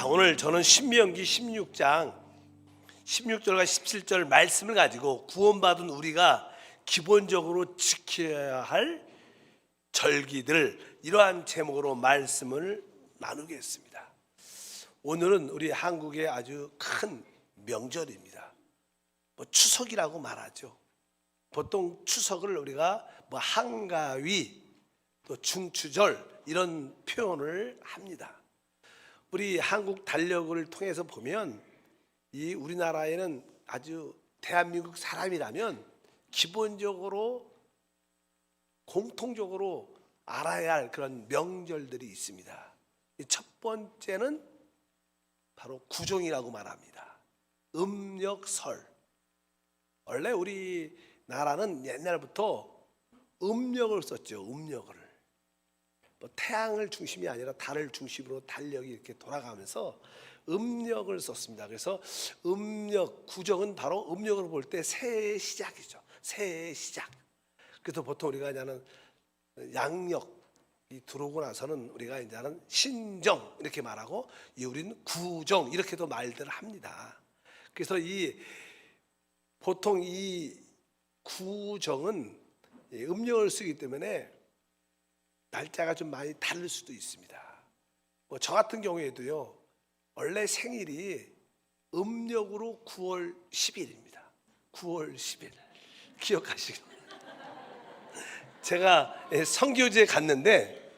오늘 저는 신명기 16장 16절과 17절 말씀을 가지고 구원받은 우리가 기본적으로 지켜야 할 절기들, 이러한 제목으로 말씀을 나누겠습니다. 오늘은 우리 한국의 아주 큰 명절입니다. 추석이라고 말하죠. 보통 추석을 우리가 한가위, 또 중추절 이런 표현을 합니다. 우리 한국 달력을 통해서 보면 이 우리나라에는 아주 대한민국 사람이라면 기본적으로 공통적으로 알아야 할 그런 명절들이 있습니다. 첫 번째는 바로 구정이라고 말합니다. 음력설. 원래 우리나라는 옛날부터 음력을 썼죠. 음력을. 태양을 중심이 아니라 달을 중심으로 달력이 이렇게 돌아가면서 음력을 썼습니다. 그래서 음력, 구정은 바로 음력으로 볼 때 새해의 시작이죠. 새해의 시작. 그래서 보통 우리가 이제는 양력이 들어오고 나서는 우리가 이제는 신정 이렇게 말하고, 우리는 구정 이렇게도 말들을 합니다. 그래서 보통 이 구정은 음력을 쓰기 때문에 날짜가 좀 많이 다를 수도 있습니다. 저 같은 경우에도요, 원래 생일이 음력으로 9월 10일입니다. 9월 10일 기억하시죠? 제가 선교지에 갔는데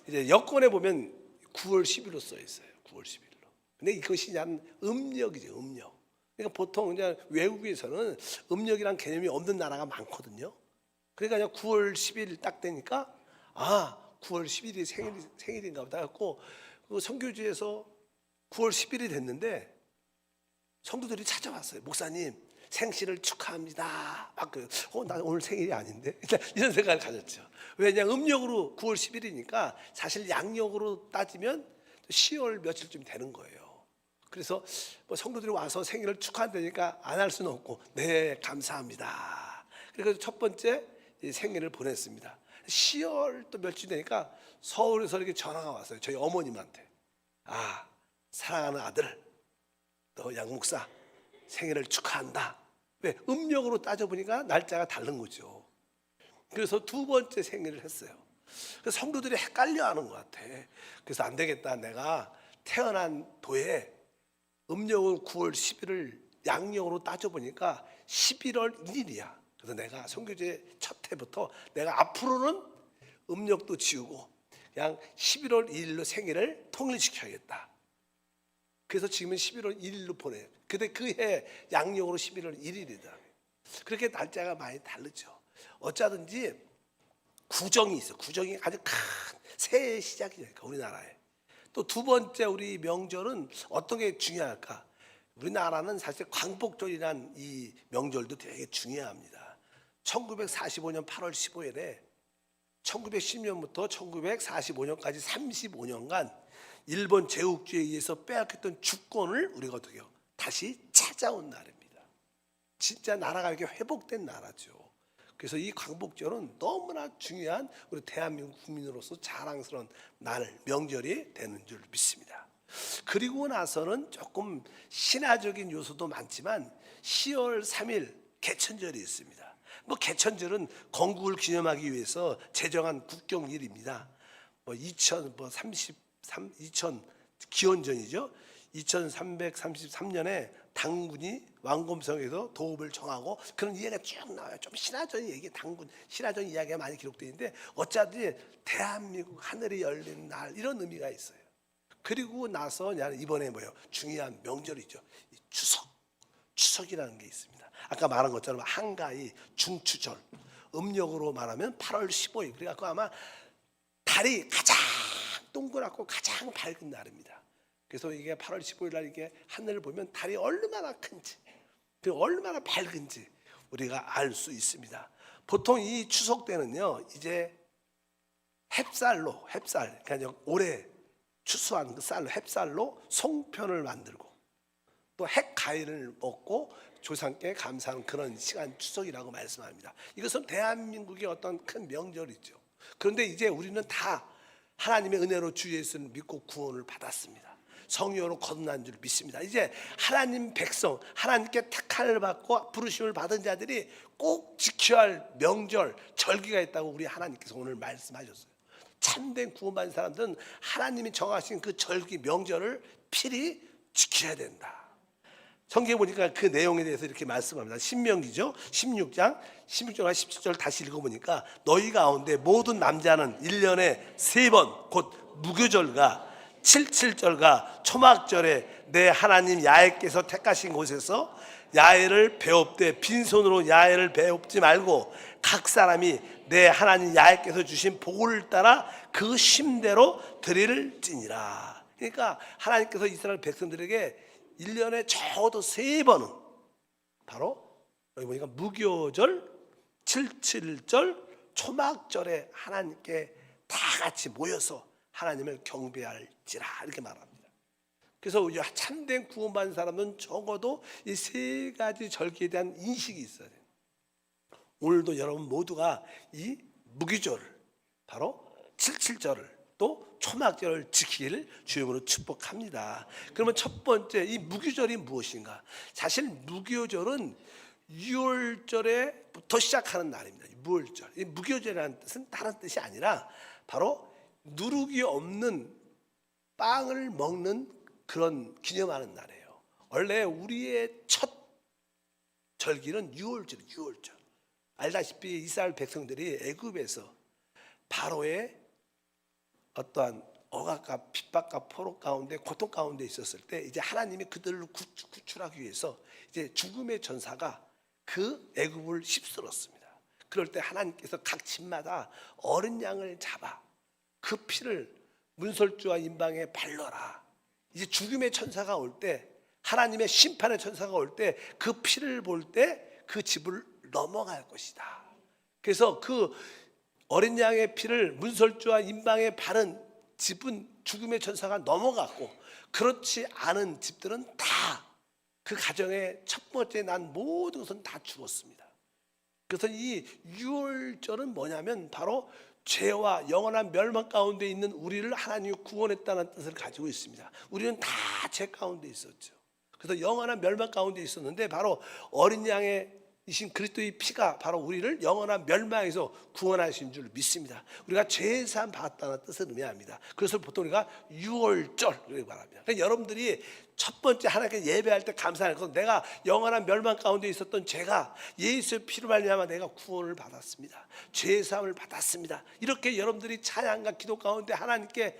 이제 여권에 보면 9월 10일로 써 있어요. 9월 10일로. 근데 이것이 그냥 음력이죠. 음력. 그러니까 보통 그냥 외국에서는 음력이란 개념이 없는 나라가 많거든요. 그러니까 그냥 9월 10일 딱 되니까 9월 10일이 생일인가 보다 했고, 그 선교지에서 9월 10일이 됐는데 성도들이 찾아왔어요. 목사님, 생신을 축하합니다. 나 오늘 생일이 아닌데? 이런 생각을 가졌죠. 왜냐, 음력으로 9월 10일이니까 사실 양력으로 따지면 10월 며칠쯤 되는 거예요. 그래서 성도들이 와서 생일을 축하한다니까 안 할 수는 없고, 네, 감사합니다. 그래서 첫 번째 생일을 보냈습니다. 10월 또 며칠 되니까 서울에서 이렇게 전화가 왔어요. 저희 어머님한테. 사랑하는 아들, 너 양 목사 생일을 축하한다. 왜? 음력으로 따져보니까 날짜가 다른 거죠. 그래서 두 번째 생일을 했어요. 그래서 성도들이 헷갈려하는 것 같아. 그래서 안 되겠다. 내가 태어난 도에 음력으로 9월 10일을 양력으로 따져보니까 11월 1일이야. 그래서 내가 선교제 첫 해부터 내가 앞으로는 음력도 지우고 그냥 11월 2일로 생일을 통일시켜야겠다. 그래서 지금은 11월 1일로 보내요. 근데 그 해 양력으로 11월 1일이더라고요. 그렇게 날짜가 많이 다르죠. 어쩌든지 구정이 있어. 구정이 아주 큰 새해의 시작이니까 우리나라에. 또 두 번째 우리 명절은 어떤 게 중요할까? 우리나라는 사실 광복절이란 이 명절도 되게 중요합니다. 1945년 8월 15일에 1910년부터 1945년까지 35년간 일본 제국주의에 의해서 빼앗겼던 주권을 우리가 어떻게 해요? 다시 찾아온 날입니다. 진짜 나라가 이렇게 회복된 나라죠. 그래서 이 광복절은 너무나 중요한 우리 대한민국 국민으로서 자랑스러운 명절이 되는 줄 믿습니다. 그리고 나서는 조금 신화적인 요소도 많지만 10월 3일 개천절이 있습니다. 개천절은 건국을 기념하기 위해서 제정한 국경일입니다. 2000 기원전이죠. 2333년에 당군이 왕검성에서 도읍을 정하고, 그런 이야기가 쭉 나와요. 좀 신화적 얘기, 당군 신화적 이야기가 많이 기록되어 있는데, 어차피 대한민국 하늘이 열린 날, 이런 의미가 있어요. 그리고 나서 이번에 중요한 명절이죠. 추석이라는 게 있습니다. 아까 말한 것처럼 한가위, 중추절, 음력으로 말하면 8월 15일. 그래갖고 아마 달이 가장 동그랗고 가장 밝은 날입니다. 그래서 이게 8월 15일 날 이게 하늘을 보면 달이 얼마나 큰지, 그리고 얼마나 밝은지 우리가 알 수 있습니다. 보통 이 추석 때는요, 이제 햅쌀, 그러니까 올해 추수한 그 쌀로, 햅쌀로 송편을 만들고 또 핵과일을 먹고 조상께 감사하는 그런 시간, 추석이라고 말씀합니다. 이것은 대한민국의 어떤 큰 명절이죠. 그런데 이제 우리는 다 하나님의 은혜로 주 예수를 믿고 구원을 받았습니다. 성령으로 거듭난 줄 믿습니다. 이제 하나님 백성, 하나님께 택함을 받고 부르심을 받은 자들이 꼭 지켜야 할 명절, 절기가 있다고 우리 하나님께서 오늘 말씀하셨어요. 참된 구원받은 사람들은 하나님이 정하신 그 절기, 명절을 필히 지켜야 된다. 성경에 보니까 그 내용에 대해서 이렇게 말씀합니다. 신명기죠. 16장 16절과 17절 다시 읽어보니까 너희 가운데 모든 남자는 1년에 3번 곧 무교절과 칠칠절과 초막절에 내 하나님 야훼께서 택하신 곳에서 야훼를 배웁되 빈손으로 야훼를 배웁지 말고 각 사람이 내 하나님 야훼께서 주신 복을 따라 그 쉼대로 드릴지니라. 그러니까 하나님께서 이스라엘 백성들에게 1년에 적어도 3번은 바로 여기 보니까 무교절, 칠칠절, 초막절에 하나님께 다 같이 모여서 하나님을 경배할지라 이렇게 말합니다. 그래서 참된 구원받은 사람은 적어도 이 3가지 절기에 대한 인식이 있어야 돼요. 오늘도 여러분 모두가 이 무교절을 바로 칠칠절을 또 초막절을 지키기를 주님으로 축복합니다. 그러면 첫 번째 이 무교절이 무엇인가? 사실 무교절은 유월절에부터 시작하는 날입니다. 무월절. 이 무교절이라는 뜻은 다른 뜻이 아니라 바로 누룩이 없는 빵을 먹는 그런 기념하는 날이에요. 원래 우리의 첫 절기는 유월절이에요. 유월절. 알다시피 이스라엘 백성들이 애굽에서 바로의 어떠한 억압과 핍박과 포로 가운데 고통 가운데 있었을 때 이제 하나님이 그들을 구출하기 위해서 이제 죽음의 전사가 그 애굽을 휩쓸었습니다. 그럴 때 하나님께서 각 집마다 어린 양을 잡아 그 피를 문설주와 임방에 발라라. 이제 죽음의 천사가 올 때 하나님의 심판의 천사가 올 때 그 피를 볼 때 그 집을 넘어갈 것이다. 그래서 그 어린 양의 피를 문설주와 임방에 바른 집은 죽음의 천사가 넘어갔고 그렇지 않은 집들은 다 그 가정의 첫 번째 난 모든 것은 다 죽었습니다. 그래서 이 유월절은 뭐냐면 바로 죄와 영원한 멸망 가운데 있는 우리를 하나님이 구원했다는 뜻을 가지고 있습니다. 우리는 다 죄 가운데 있었죠. 그래서 영원한 멸망 가운데 있었는데 바로 어린 양의 이신 그리스도의 피가 바로 우리를 영원한 멸망에서 구원하신 줄 믿습니다. 우리가 죄사함 받았다는 뜻을 의미합니다. 그래서 보통 우리가 유월절 이렇게 말합니다. 그러니까 여러분들이 첫 번째 하나님께 예배할 때 감사하는 것은 내가 영원한 멸망 가운데 있었던 죄가 예수의 피로 말미암아 내가 구원을 받았습니다. 죄사함을 받았습니다. 이렇게 여러분들이 찬양과 기도 가운데 하나님께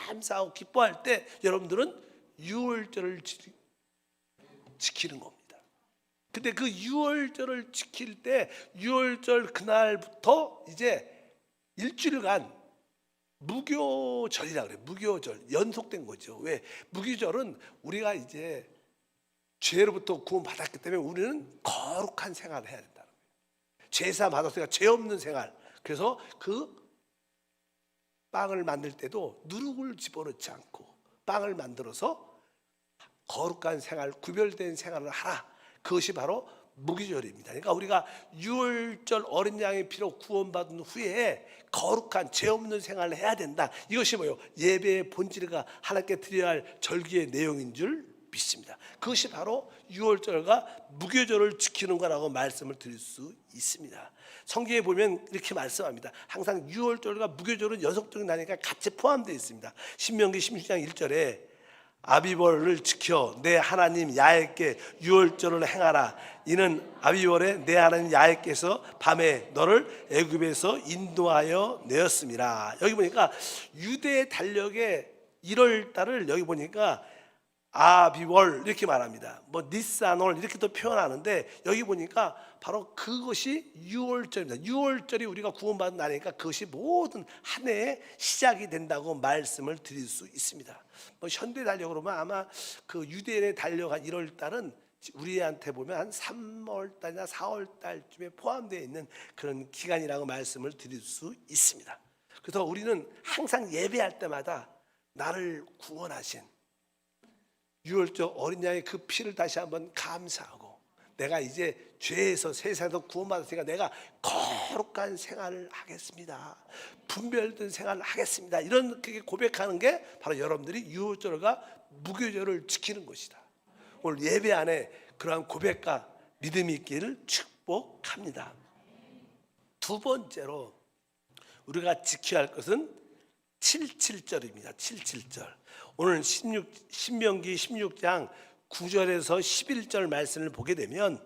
감사하고 기뻐할 때 여러분들은 유월절을 지키는 겁니다. 근데 그 유월절을 지킬 때 유월절 그날부터 이제 일주일간 무교절이라 그래요. 무교절 연속된 거죠. 왜? 무교절은 우리가 이제 죄로부터 구원받았기 때문에 우리는 거룩한 생활을 해야 된다는 거예요. 죄사 받았으니까 죄 없는 생활. 그래서 그 빵을 만들 때도 누룩을 집어넣지 않고 빵을 만들어서 거룩한 생활, 구별된 생활을 하라. 그것이 바로 무교절입니다. 그러니까 우리가 유월절 어린 양의 피로 구원받은 후에 거룩한 죄 없는 생활을 해야 된다. 이것이 뭐예요? 예배의 본질과 하나님께 드려야 할 절기의 내용인 줄 믿습니다. 그것이 바로 유월절과 무교절을 지키는 거라고 말씀을 드릴 수 있습니다. 성경에 보면 이렇게 말씀합니다. 항상 유월절과 무교절은 연속적인 날이니까 같이 포함되어 있습니다. 신명기 16장 1절에 아비월을 지켜 내 하나님 야훼께 유월절을 행하라. 이는 아비월에 내 하나님 야훼께서 밤에 너를 애굽에서 인도하여 내었음이라. 여기 보니까 유대 달력의 1월 달을 여기 보니까 아비월 이렇게 말합니다. 뭐 니산월 이렇게도 표현하는데 여기 보니까 바로 그것이 유월절입니다. 유월절이 우리가 구원받은 날이니까 그것이 모든 한 해의 시작이 된다고 말씀을 드릴 수 있습니다. 뭐 현대 달력으로 보면 아마 그 유대인의 달력한 1월 달은 우리한테 보면 한 3월 달이나 4월 달쯤에 포함되어 있는 그런 기간이라고 말씀을 드릴 수 있습니다. 그래서 우리는 항상 예배할 때마다 나를 구원하신 유월절 어린 양의 그 피를 다시 한번 감사하고 내가 이제 죄에서 세상에서 구원받았으니까 내가 거룩한 생활을 하겠습니다. 분별된 생활을 하겠습니다. 이런 고백하는 게 바로 여러분들이 유월절과 무교절을 지키는 것이다. 오늘 예배 안에 그러한 고백과 믿음이 있기를 축복합니다. 두 번째로 우리가 지켜야 할 것은 77절입니다. 77절. 오늘 신명기 16장 9절에서 11절 말씀을 보게 되면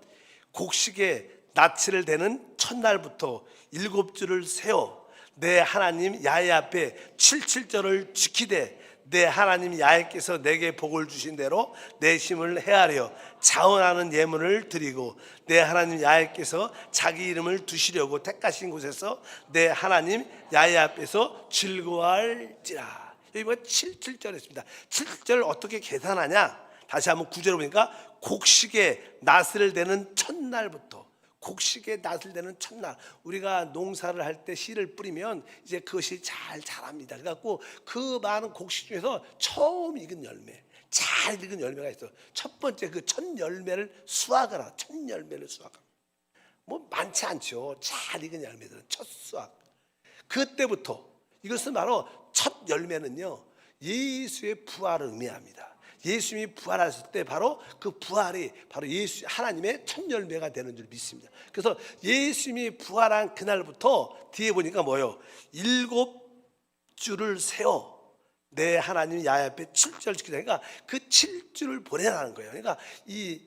곡식에 낯을 대는 첫날부터 7주를 세워 내 하나님 야훼 앞에 77절을 지키되 내 하나님 야훼께서 내게 복을 주신 대로 내 심을 헤아려 자원하는 예물을 드리고 내 하나님 야훼께서 자기 이름을 두시려고 택하신 곳에서 내 하나님 야훼 앞에서 즐거워할지라. 여기 보면 77절 했습니다. 77절을 어떻게 계산하냐? 다시 한번 9절을 보니까 곡식에 낫을 대는 첫날부터, 곡식에 낫을 대는 첫날, 우리가 농사를 할 때 씨를 뿌리면 이제 그것이 잘 자랍니다. 그래갖고 그 많은 곡식 중에서 처음 익은 열매, 잘 익은 열매가 있어. 첫 번째 그 첫 열매를 수확을 하라. 첫 열매를 수확하라. 뭐 많지 않죠. 잘 익은 열매들은 첫 수확. 그때부터 이것은 바로 첫 열매는요, 예수의 부활을 의미합니다. 예수님이 부활하셨을 때 바로 그 부활이 바로 예수 하나님의 첫 열매가 되는 줄 믿습니다. 그래서 예수님이 부활한 그날부터 뒤에 보니까 뭐예요? 7주를 세워 내 하나님 야훼 앞에 7절 지키자. 그러니까 그 7주를 보내라는 거예요. 그러니까 이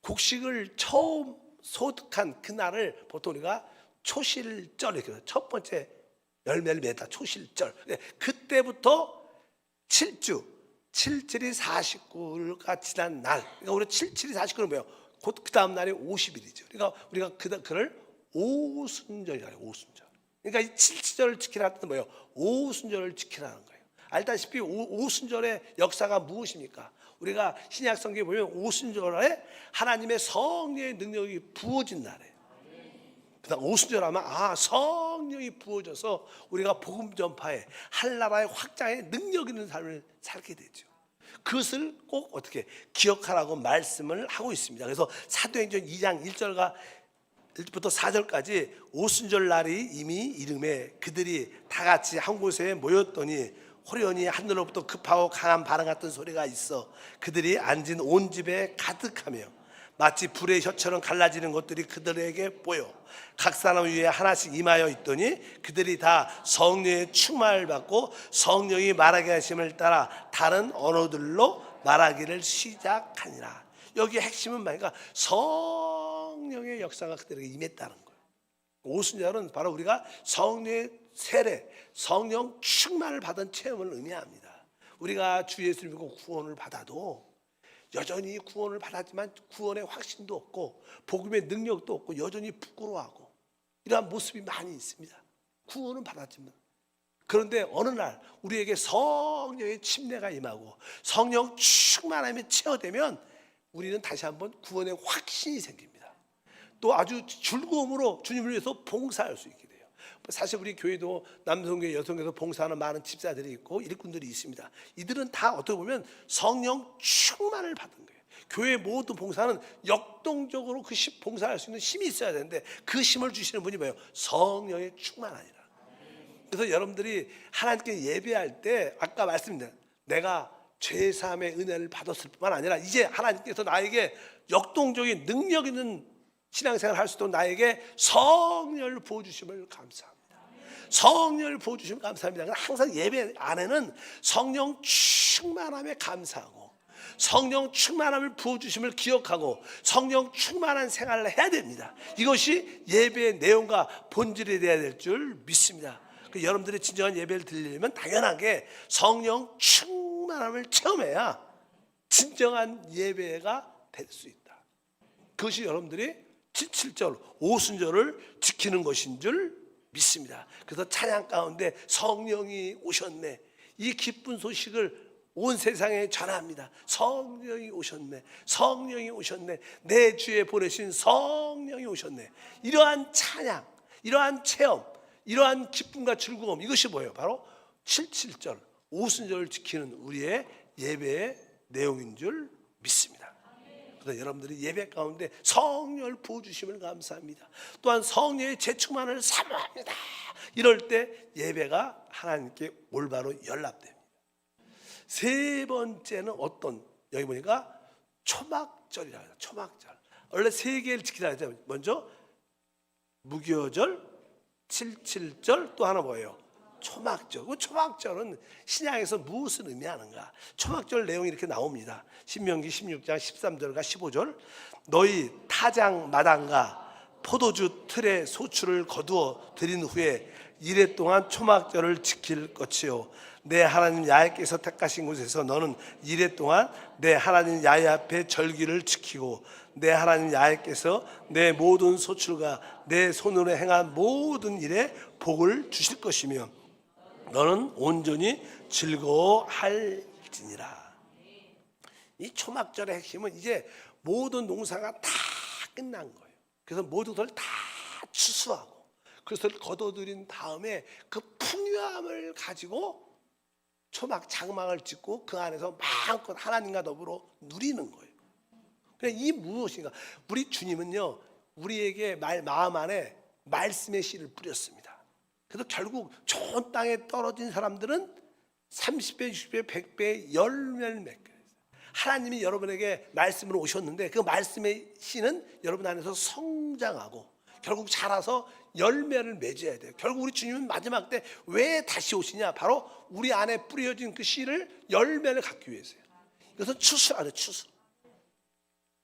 곡식을 처음 소득한 그날을 보통 우리가 초실절 이렇게 해요. 첫 번째 열매를 맺다 초실절. 그때부터 7주 7일이 49일가 지난 날, 그러니까 우리 7일이 49일은 뭐예요? 곧 그 다음 날이 50일이죠. 그러니까 우리가 그를 오순절이라고 해요. 오순절. 그러니까 이 7절을 지키라는 뜻은 뭐예요? 오순절을 지키라는 거예요. 알다시피 오순절의 역사가 무엇입니까? 우리가 신약 성경에 보면 오순절에 하나님의 성령의 능력이 부어진 날이에요. 그다음 오순절 하면 성령이 부어져서 우리가 복음 전파에 한나라의 확장에 능력 있는 삶을 살게 되죠. 그것을 꼭 어떻게 기억하라고 말씀을 하고 있습니다. 그래서 사도행전 2장 1절과 1부터 4절까지 오순절 날이 이미 이름에 그들이 다 같이 한 곳에 모였더니 호련히 하늘로부터 급하고 강한 바람 같은 소리가 있어 그들이 앉은 온 집에 가득하며 마치 불의 혀처럼 갈라지는 것들이 그들에게 보여 각 사람 위에 하나씩 임하여 있더니 그들이 다 성령의 충만을 받고 성령이 말하게 하심을 따라 다른 언어들로 말하기를 시작하니라. 여기 핵심은 뭐니까 성령의 역사가 그들에게 임했다는 거예요. 오순절은 바로 우리가 성령의 세례, 성령 충만을 받은 체험을 의미합니다. 우리가 주 예수를 믿고 구원을 받아도 여전히 구원을 받았지만 구원의 확신도 없고 복음의 능력도 없고 여전히 부끄러워하고 이러한 모습이 많이 있습니다. 구원은 받았지만 그런데 어느 날 우리에게 성령의 침례가 임하고 성령 충만함에 채워되면 우리는 다시 한번 구원의 확신이 생깁니다. 또 아주 즐거움으로 주님을 위해서 봉사할 수 있게 돼요. 사실 우리 교회도 남성교회 여성교회에서 봉사하는 많은 집사들이 있고 일꾼들이 있습니다. 이들은 다 어떻게 보면 성령 충만을 받은 거예요. 교회 모든 봉사는 역동적으로 그 봉사할 수 있는 힘이 있어야 되는데 그 힘을 주시는 분이 뭐예요? 성령의 충만하니라. 그래서 여러분들이 하나님께 예배할 때 아까 말씀드린 내가 죄사함의 은혜를 받았을 뿐만 아니라 이제 하나님께서 나에게 역동적인 능력 있는 신앙생활을 할 수 있도록 나에게 성령을 부어주심을 감사합니다. 성령을 부어주시면 감사합니다. 항상 예배 안에는 성령 충만함에 감사하고 성령 충만함을 부어주심을 기억하고 성령 충만한 생활을 해야 됩니다. 이것이 예배의 내용과 본질이 되어야 될 줄 믿습니다. 여러분들이 진정한 예배를 드리려면 당연하게 성령 충만함을 체험해야 진정한 예배가 될 수 있다. 그것이 여러분들이 7절 오순절을 지키는 것인 줄 믿습니다. 그래서 찬양 가운데 성령이 오셨네, 이 기쁜 소식을 온 세상에 전합니다. 성령이 오셨네, 성령이 오셨네, 내 주에 보내신 성령이 오셨네. 이러한 찬양, 이러한 체험, 이러한 기쁨과 즐거움, 이것이 뭐예요? 바로 7절 오순절을 지키는 우리의 예배의 내용인 줄 믿습니다. 그래서 여러분들이 예배 가운데 성령을 부어주심을 감사합니다. 또한 성령의 재충만을 사모합니다. 이럴 때 예배가 하나님께 올바로 연락됩니다. 세 번째는 어떤, 여기 보니까 초막절이라고 해요. 초막절. 원래 세 개를 지키라 하죠. 먼저 무교절, 칠칠절, 또 하나 뭐예요? 초막절. 그 초막절은 신약에서 무엇을 의미하는가? 초막절 내용이 이렇게 나옵니다. 신명기 16장 13절과 15절. 너희 타장 마당과 포도주 틀에 소출을 거두어 드린 후에 이래 동안 초막절을 지킬 것이요 내 하나님 야훼께서 택하신 곳에서 너는 이래 동안 내 하나님 야훼 앞에 절기를 지키고 내 하나님 야훼께서 내 모든 소출과 내 손으로 행한 모든 일에 복을 주실 것이며 너는 온전히 즐거워할지니라. 이 초막절의 핵심은 이제 모든 농사가 다 끝난 거예요. 그래서 모든 것을 다 추수하고 그것을 거둬들인 다음에 그 풍요함을 가지고 초막 장막을 짓고 그 안에서 마음껏 하나님과 더불어 누리는 거예요. 그러니까 이 무엇인가? 우리 주님은요 우리에게 마음 안에 말씀의 씨를 뿌렸습니다. 그래서 결국 좋은 땅에 떨어진 사람들은 30배, 60배, 100배 열매를 맺게 했어요. 하나님이 여러분에게 말씀으로 오셨는데 그 말씀의 씨는 여러분 안에서 성장하고 결국 자라서 열매를 맺어야 돼요. 결국 우리 주님은 마지막 때 왜 다시 오시냐? 바로 우리 안에 뿌려진 그 씨를 열매를 갖기 위해서요. 이것은 추수하는 추수.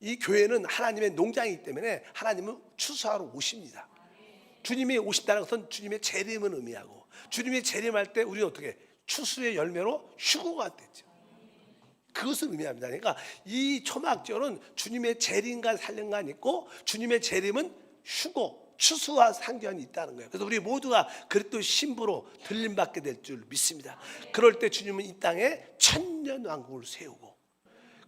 이 교회는 하나님의 농장이기 때문에 하나님은 추수하러 오십니다. 주님이 오신다는 것은 주님의 재림을 의미하고 주님의 재림할 때 우리는 어떻게 추수의 열매로 휴거가 됐죠. 그것을 의미합니다. 그러니까 이 초막절은 주님의 재림과 살림과 있고 주님의 재림은 휴거, 추수와 상관이 있다는 거예요. 그래서 우리 모두가 그리스도 신부로 들림받게 될 줄 믿습니다. 그럴 때 주님은 이 땅에 천년 왕국을 세우고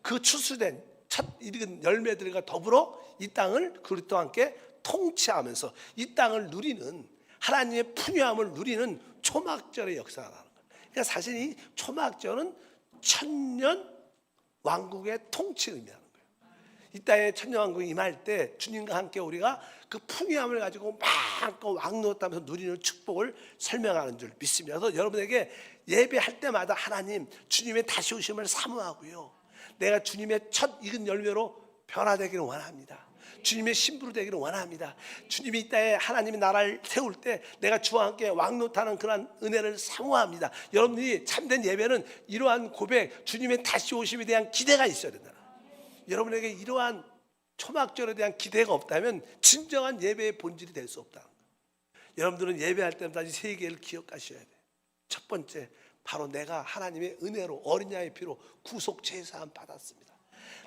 그 추수된 첫 익은 열매들과 더불어 이 땅을 그리스도와 함께 통치하면서 이 땅을 누리는 하나님의 풍요함을 누리는 초막절의 역사가 나는 거예요. 그러니까 사실 이 초막절은 천년 왕국의 통치를 의미하는 거예요. 이 땅에 천년 왕국이 임할 때 주님과 함께 우리가 그 풍요함을 가지고 마음껏 왕노릇하면서 누리는 축복을 설명하는 줄 믿습니다. 그래서 여러분에게 예배할 때마다 하나님 주님의 다시 오심을 사모하고요. 내가 주님의 첫 익은 열매로 변화되기를 원합니다. 주님의 신부로 되기를 원합니다. 주님이 이 땅에 하나님의 나라를 세울 때 내가 주와 함께 왕노릇하는 그러한 은혜를 사모합니다. 여러분들이 참된 예배는 이러한 고백, 주님의 다시 오심에 대한 기대가 있어야 된다. 여러분에게 이러한 초막절에 대한 기대가 없다면 진정한 예배의 본질이 될 수 없다. 여러분들은 예배할 때마다 이 세 개를 기억하셔야 돼요. 첫 번째, 바로 내가 하나님의 은혜로 어린 양의 피로 구속 제사함 받았습니다.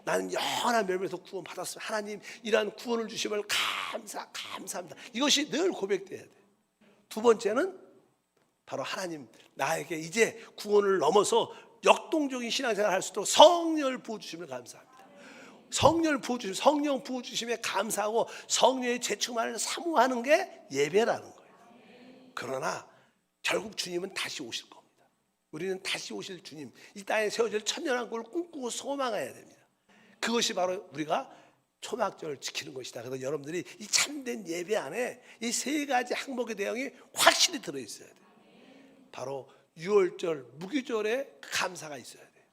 나는 영원한 열매에서 구원 받았습니다. 하나님 이러한 구원을 주심을 감사합니다. 이것이 늘 고백돼야 돼요. 두 번째는 바로 하나님 나에게 이제 구원을 넘어서 역동적인 신앙생활을 할 수 있도록 성령을 부어주심을 감사합니다. 성령 부어주심에 감사하고 성령의 재충만을 사모하는 게 예배라는 거예요. 그러나 결국 주님은 다시 오실 겁니다. 우리는 다시 오실 주님, 이 땅에 세워질 천년왕국을 꿈꾸고 소망해야 됩니다. 그것이 바로 우리가 초막절을 지키는 것이다. 그래서 여러분들이 이 참된 예배 안에 이 세 가지 항목의 내용이 확실히 들어있어야 돼요. 바로 유월절, 무교절에 감사가 있어야 돼요.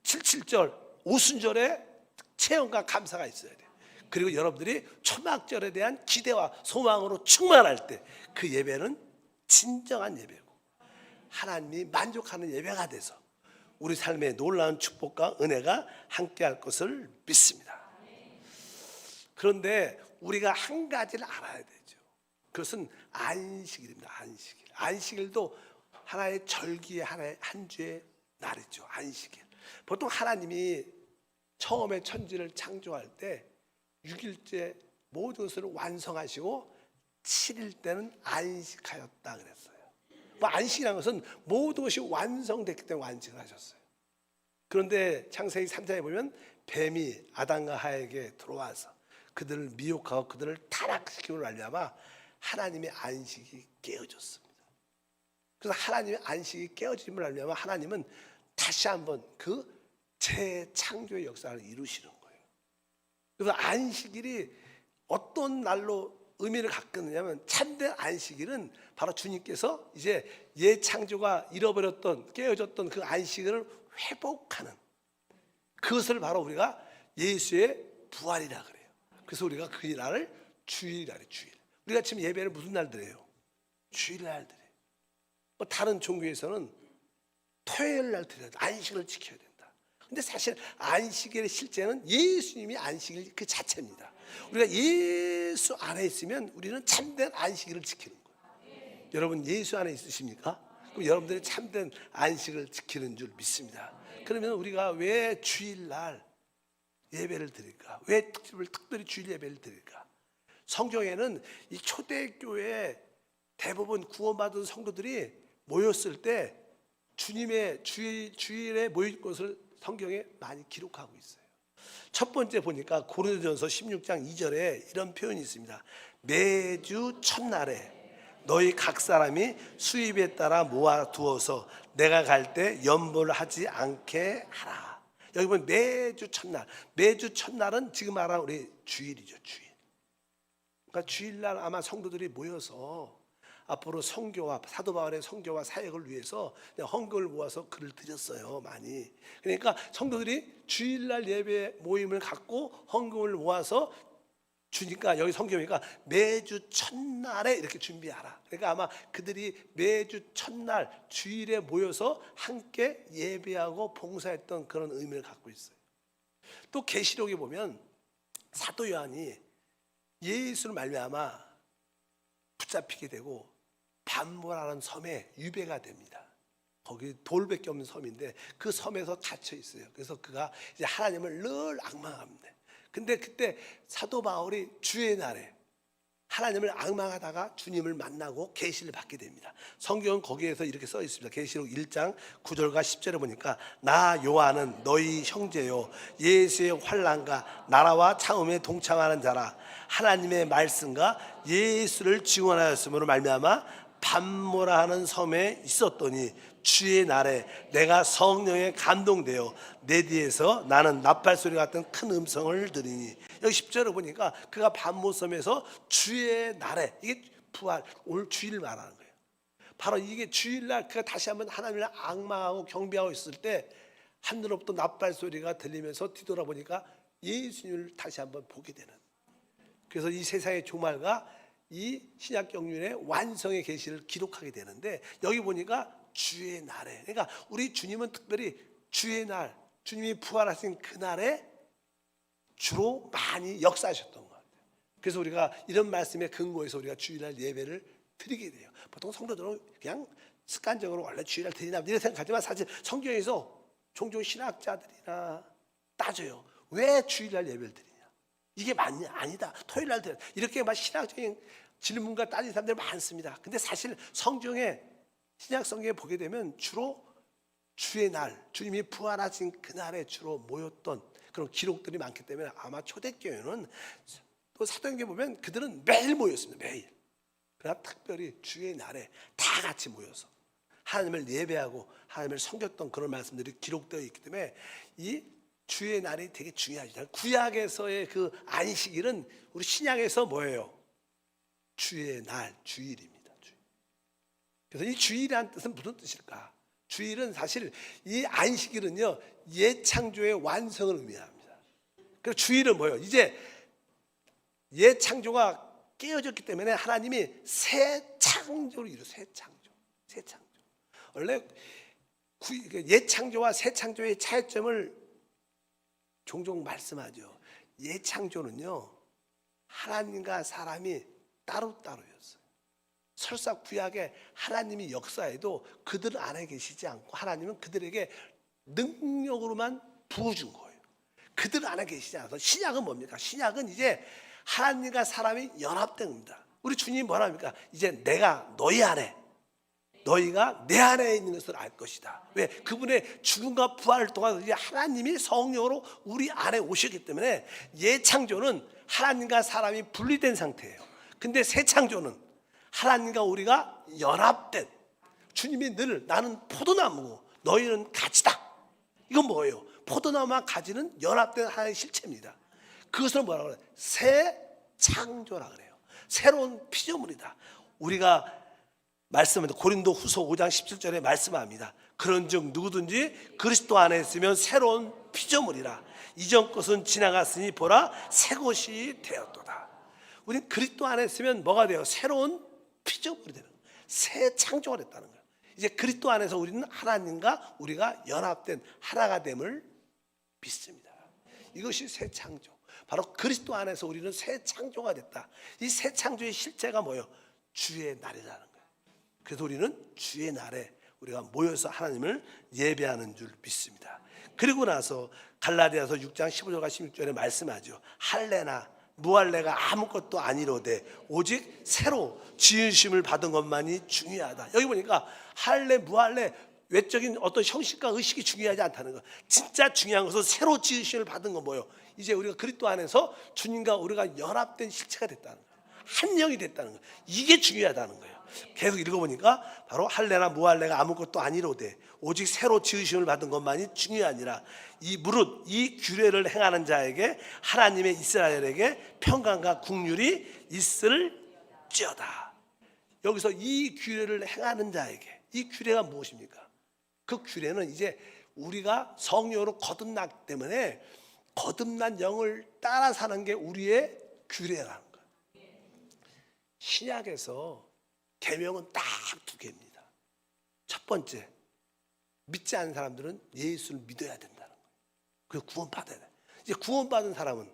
77절, 오순절에 체험과 감사가 있어야 돼요. 그리고 여러분들이 초막절에 대한 기대와 소망으로 충만할 때 그 예배는 진정한 예배고 하나님이 만족하는 예배가 돼서 우리 삶에 놀라운 축복과 은혜가 함께할 것을 믿습니다. 그런데 우리가 한 가지를 알아야 되죠. 그것은 안식일입니다. 안식일도 하나의 절기의 하나의 한 주의 날이죠. 안식일. 보통 하나님이 처음에 천지를 창조할 때 6일째 모든 것을 완성하시고 7일 때는 안식하였다 그랬어요. 뭐 안식이라는 것은 모든 것이 완성됐기 때문에 안식을 하셨어요. 그런데 창세기 3장에 보면 뱀이 아담과 하에게 들어와서 그들을 미혹하고 그들을 타락시키고 말미암아 하나님의 안식이 깨어졌습니다. 그래서 하나님의 안식이 깨어짐을 말미암아 하나님은 다시 한번 그 재창조의 역사를 이루시는 거예요. 그래서 안식일이 어떤 날로 의미를 갖고 있느냐면 참된 안식일은 바로 주님께서 이제 예창조가 잃어버렸던 깨어졌던 그 안식일을 회복하는 그것을 바로 우리가 예수의 부활이라 그래요. 그래서 우리가 그 날을 주일이라 그래요. 주일. 우리가 지금 예배를 무슨 날 드려요? 주일날 드려요. 뭐 다른 종교에서는 토요일 날 드려야 돼. 안식을 지켜야 된다. 근데 사실 안식일의 실제는 예수님이 안식일 그 자체입니다. 우리가 예수 안에 있으면 우리는 참된 안식일을 지키는 거예요. 여러분 예수 안에 있으십니까? 그럼 여러분들이 참된 안식을 지키는 줄 믿습니다. 그러면 우리가 왜 주일날 예배를 드릴까? 왜 특별히 주일 예배를 드릴까? 성경에는 이 초대교회 대부분 구원받은 성도들이 모였을 때 주님의 주일에 모일 것을 성경에 많이 기록하고 있어요. 첫 번째 보니까 고린도전서 16장 2절에 이런 표현이 있습니다. 매주 첫날에 너희 각 사람이 수입에 따라 모아두어서 내가 갈 때 염보를 하지 않게 하라. 여기 보면 매주 첫날은 지금 말하는 우리 주일이죠. 주일. 그러니까 주일날 아마 성도들이 모여서 앞으로 선교와 사도 바울의 선교와 사역을 위해서 헌금을 모아서 글을 드렸어요. 많이. 그러니까 성도들이 주일날 예배 모임을 갖고 헌금을 모아서 주니까 여기 성경이니까 매주 첫날에 이렇게 준비하라. 그러니까 아마 그들이 매주 첫날 주일에 모여서 함께 예배하고 봉사했던 그런 의미를 갖고 있어요. 또 계시록에 보면 사도 요한이 예수를 말미암아 붙잡히게 되고 반모라는 섬에 유배가 됩니다. 거기 돌밖에 없는 섬인데 그 섬에서 갇혀 있어요. 그래서 그가 이제 하나님을 늘 악망합니다. 근데 그때 사도 바울이 주의 날에 하나님을 악망하다가 주님을 만나고 계시를 받게 됩니다. 성경은 거기에서 이렇게 써 있습니다. 계시록 1장 9절과 10절에 보니까 나 요한은 너희 형제요 예수의 환난과 나라와 참음에 동참하는 자라. 하나님의 말씀과 예수를 증언하였으므로 말미암아 반모라 하는 섬에 있었더니 주의 날에 내가 성령에 감동되어 내 뒤에서 나는 나팔소리 같은 큰 음성을 들으니, 여기 10절을 보니까 그가 반모섬에서 주의 날에, 이게 부활, 오늘 주일을 말하는 거예요. 바로 이게 주일날 그가 다시 한번 하나님을 악망하고 경배하고 있을 때 하늘로부터 나팔소리가 들리면서 뒤돌아보니까 예수님을 다시 한번 보게 되는, 그래서 이 세상의 종말과 이 신약 경륜의 완성의 계시를 기록하게 되는데, 여기 보니까 주의 날에, 그러니까 우리 주님은 특별히 주의 날, 주님이 부활하신 그날에 주로 많이 역사하셨던 것 같아요. 그래서 우리가 이런 말씀에 근거해서 우리가 주일날 예배를 드리게 돼요. 보통 성도들은 그냥 습관적으로 원래 주일날 드리나 이렇게 생각하지만, 사실 성경에서 종종 신학자들이나 따져요. 왜 주일날 예배를 드리냐? 이게 맞냐? 아니다. 토요일날 드려. 이렇게 막 신학적인 질문과 따지는 사람들이 많습니다. 근데 사실 성경에, 신약 성경에 보게 되면 주로 주의 날, 주님이 부활하신 그날에 주로 모였던 그런 기록들이 많기 때문에 아마 초대교회는, 또 사도행전에 보면 그들은 매일 모였습니다. 매일. 그러나 특별히 주의 날에 다 같이 모여서 하나님을 예배하고 하나님을 섬겼던 그런 말씀들이 기록되어 있기 때문에 이 주의 날이 되게 중요하죠. 구약에서의 그 안식일은 우리 신약에서 뭐예요? 주의 날, 주일입니다. 주일. 그래서 이 주일이라는 뜻은 무슨 뜻일까? 주일은 사실 이 안식일은요, 예창조의 완성을 의미합니다. 그래서 주일은 뭐예요? 이제 예창조가 깨어졌기 때문에 하나님이 새 창조를 이루어, 새 창조. 원래 예창조와 새 창조의 차이점을 종종 말씀하죠. 예창조는요, 하나님과 사람이 따로따로였어요. 설사 구약에 하나님이 역사에도 그들 안에 계시지 않고 하나님은 그들에게 능력으로만 부어준 거예요. 그들 안에 계시지 않아서. 신약은 뭡니까? 신약은 이제 하나님과 사람이 연합된 겁니다. 우리 주님이 뭐라 합니까? 이제 내가 너희 안에, 너희가 내 안에 있는 것을 알 것이다. 왜? 그분의 죽음과 부활을 통해서 이제 하나님이 성령으로 우리 안에 오셨기 때문에 예창조는 하나님과 사람이 분리된 상태예요. 근데 새 창조는 하나님과 우리가 연합된, 주님이 늘 나는 포도나무고 너희는 가지다. 이건 뭐예요? 포도나무와 가지는 연합된 하나의 실체입니다. 그것을 뭐라고 그래요? 새 창조라 그래요. 새로운 피조물이다. 우리가 말씀합니다. 고린도 후서 5장 17절에 말씀합니다. 그런즉 누구든지 그리스도 안에 있으면 새로운 피조물이라. 이전 것은 지나갔으니 보라 새 것이 되었도다. 우리는 그리스도 안에 있으면 뭐가 돼요? 새로운 피조물이 되는 거예요. 새 창조가 됐다는 거예요. 이제 그리스도 안에서 우리는 하나님과 우리가 연합된 하나가 됨을 믿습니다. 이것이 새 창조. 바로 그리스도 안에서 우리는 새 창조가 됐다. 이 새 창조의 실제가 뭐예요? 주의 날이라는 거예요. 그래서 우리는 주의 날에 우리가 모여서 하나님을 예배하는 줄 믿습니다. 그리고 나서 갈라디아서 6장 15절과 16절에 말씀하죠. 할례나 무할례가 아무것도 아니로되 오직 새로 지으심을 받은 것만이 중요하다. 여기 보니까 할례 무할례 외적인 어떤 형식과 의식이 중요하지 않다는 거. 진짜 중요한 것은 새로 지으심을 받은 건 뭐예요? 이제 우리가 그리스도 안에서 주님과 우리가 연합된 실체가 됐다는 거예요. 한 영이 됐다는 거예요. 이게 중요하다는 거예요. 계속 읽어보니까 바로 할례나 무할례가 아무것도 아니로되 오직 새로 지으심을 받은 것만이 중요하니라. 이 무릇 이 규례를 행하는 자에게 하나님의 이스라엘에게 평강과 국률이 있을지어다. 여기서 이 규례를 행하는 자에게, 이 규례가 무엇입니까? 그 규례는 이제 우리가 성령으로 거듭났기 때문에 거듭난 영을 따라 사는 게 우리의 규례라는 거예요. 신약에서 계명은 딱 두 개입니다. 첫 번째, 믿지 않는 사람들은 예수를 믿어야 된다는 거예요. 그래서 구원받아야 돼. 이제 구원받은 사람은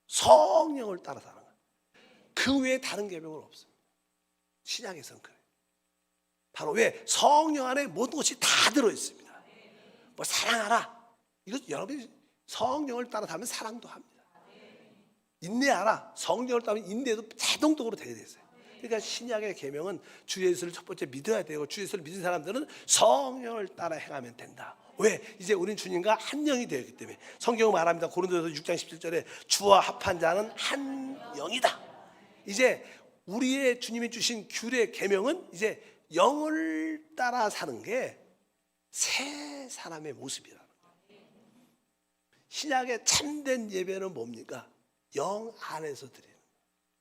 성령을 따라 사는 거예요. 그 외에 다른 계명은 없습니다. 신약에서는 그래요. 바로 왜? 성령 안에 모든 것이 다 들어있습니다. 뭐 사랑하라. 이거 여러분이 성령을 따라 사면 사랑도 합니다. 인내하라. 성령을 따르면 인내도 자동적으로 되게 돼 있어요. 그러니까 신약의 계명은 주 예수를 첫 번째 믿어야 되고 주 예수를 믿은 사람들은 성령을 따라 행하면 된다. 왜? 이제 우리는 주님과 한 영이 되었기 때문에. 성경은 말합니다. 고린도서 6장 17절에 주와 합한 자는 한 영이다. 이제 우리의 주님이 주신 규례 계명은 이제 영을 따라 사는 게 새 사람의 모습이라는 거예요. 신약의 참된 예배는 뭡니까? 영 안에서 드리는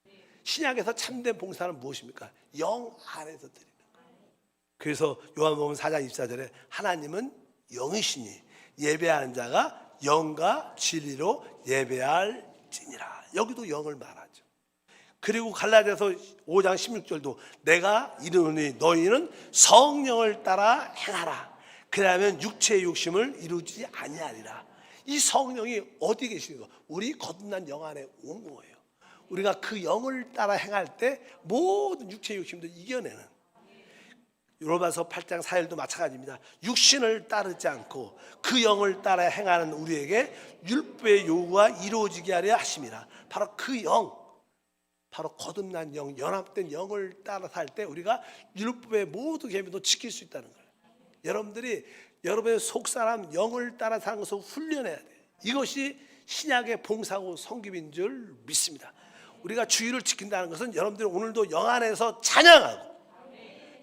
거예요. 신약에서 참된 봉사는 무엇입니까? 영 안에서 드리는 거예요. 그래서 요한복음 4장 24절에 하나님은 영이시니 예배하는 자가 영과 진리로 예배할지니라. 여기도 영을 말하죠. 그리고 갈라디아서 5장 16절도 내가 이르노니 너희는 성령을 따라 행하라. 그러면 육체의 욕심을 이루지 아니하리라. 이 성령이 어디 계시는 거? 우리 거듭난 영 안에 온 거예요. 우리가 그 영을 따라 행할 때 모든 육체의 욕심도 이겨내는. 요로마서 8장 4절도 마찬가지입니다. 육신을 따르지 않고 그 영을 따라 행하는 우리에게 율법의 요구가 이루어지게 하려 하심이라. 바로 그 영, 바로 거듭난 영, 연합된 영을 따라 살 때 우리가 율법의 모든 계명도 지킬 수 있다는 거예요. 여러분들이 여러분의 속사람 영을 따라 사는 것을 훈련해야 돼요. 이것이 신약의 봉사고 성김인 줄 믿습니다. 우리가 주의를 지킨다는 것은 여러분들이 오늘도 영 안에서 찬양하고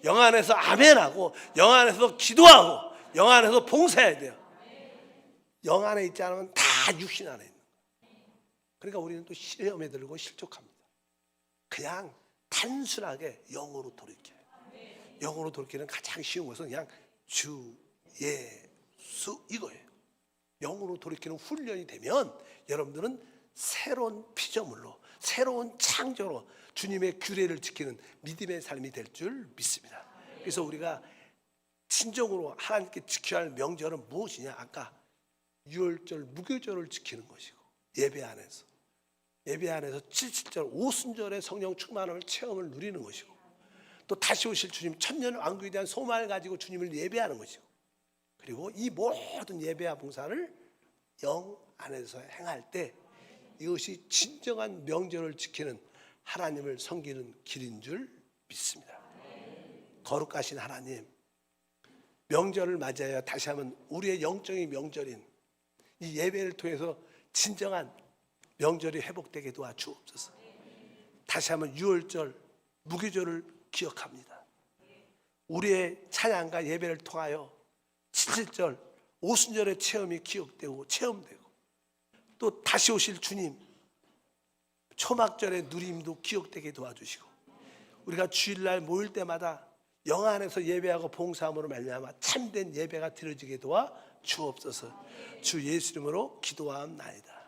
영 안에서 아멘하고 영 안에서 기도하고 영 안에서 봉사해야 돼요. 영 안에 있지 않으면 다 육신 안에 있는 거예요. 그러니까 우리는 또 시험에 들고 실족합니다. 그냥 단순하게 영으로 돌이켜요. 영으로 돌이키는 가장 쉬운 것은 그냥 주 예수 이거예요. 영으로 돌이키는 훈련이 되면 여러분들은 새로운 피조물로 새로운 창조로 주님의 규례를 지키는 믿음의 삶이 될 줄 믿습니다. 그래서 우리가 진정으로 하나님께 지켜야 할 명절은 무엇이냐? 아까 유월절 무교절을 지키는 것이고 예배 안에서 77절 오순절의 성령 충만함을 체험을 누리는 것이고 또 다시 오실 주님 천년 왕국에 대한 소망을 가지고 주님을 예배하는 것이고 그리고 이 모든 예배와 봉사를 영 안에서 행할 때 이것이 진정한 명절을 지키는 하나님을 섬기는 길인 줄 믿습니다. 거룩하신 하나님, 명절을 맞이하여 다시 한번 우리의 영적인 명절인 이 예배를 통해서 진정한 명절이 회복되게 도와주옵소서. 다시 한번 유월절 무교절을 기억합니다. 우리의 찬양과 예배를 통하여 77절 오순절의 체험이 기억되고 체험되고 또 다시 오실 주님 초막절의 누림도 기억되게 도와주시고, 우리가 주일날 모일 때마다 영 안에서 예배하고 봉사함으로 말미암아 참된 예배가 드려지게 도와 주옵소서. 주 예수 이름으로 기도하옵나이다.